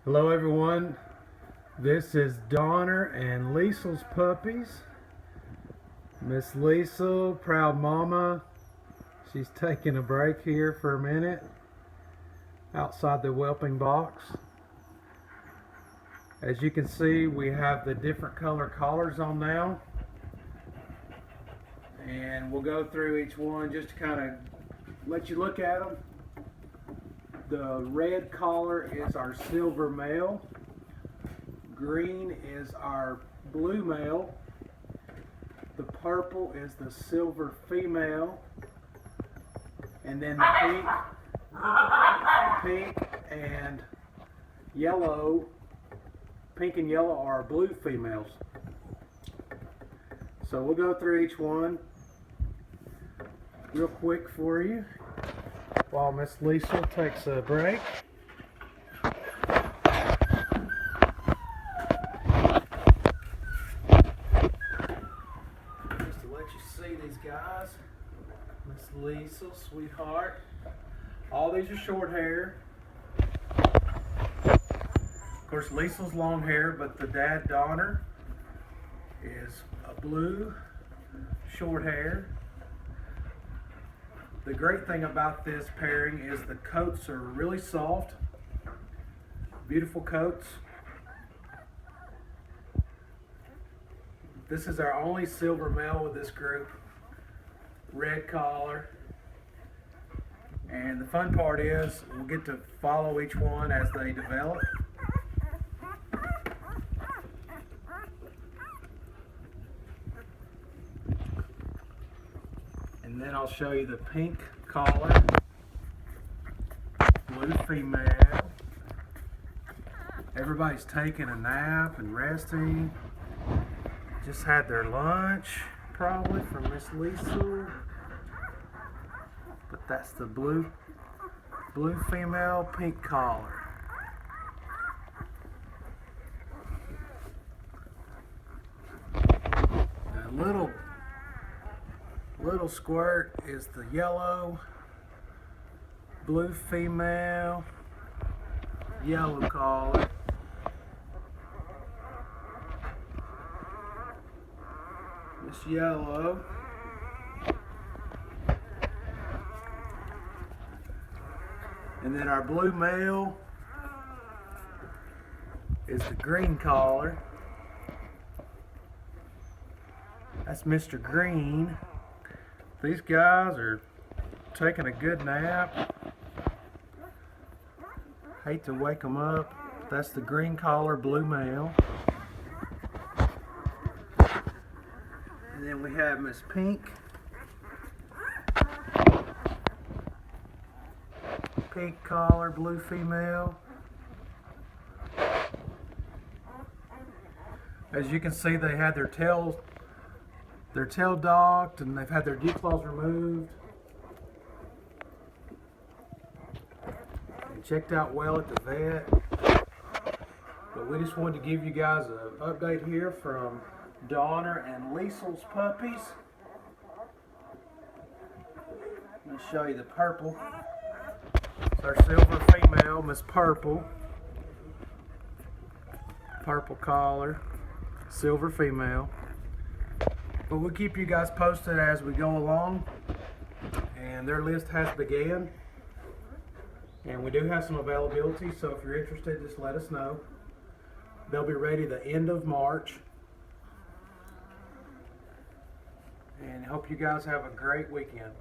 Hello everyone, this is Donner and Liesl's puppies. Miss Liesl, proud mama, she's taking a break here for a minute outside the whelping box. As you can see, we have the different color collars on now, and we'll go through each one just to kind of let you look at them. The red collar is our silver male, green is our blue male, the purple is the silver female, and then the pink and yellow, pink and yellow are our blue females. So we'll go through each one real quick for you while Miss Liesl takes a break. Just to let you see these guys, Miss Liesl, sweetheart. All these are short hair. Of course, Liesl's long hair, but the dad Donner is a blue short hair. The great thing about this pairing is the coats are really soft, beautiful coats. This is our only silver male with this group, red collar. And the fun part is we'll get to follow each one as they develop. And then I'll show you the pink collar, blue female. Everybody's taking a nap and resting. Just had their lunch, probably, from Miss Liesl. But that's the blue female, pink collar. The little squirt is the yellow, blue female, yellow collar. This yellow. And then our blue male is the green collar. That's Mr. Green. These guys are taking a good nap. Hate to wake them up. That's the green collar, blue male. And then we have Miss Pink. Pink collar, blue female. As you can see, they had their tail docked and they've had their dew claws removed. They checked out well at the vet. But we just wanted to give you guys an update here from Donner and Liesl's puppies. I'm going to show you the purple. It's our silver female, Miss Purple. Purple collar, silver female. But we'll keep you guys posted as we go along. And their list has began. And we do have some availability, so if you're interested, just let us know. They'll be ready the end of March. And hope you guys have a great weekend.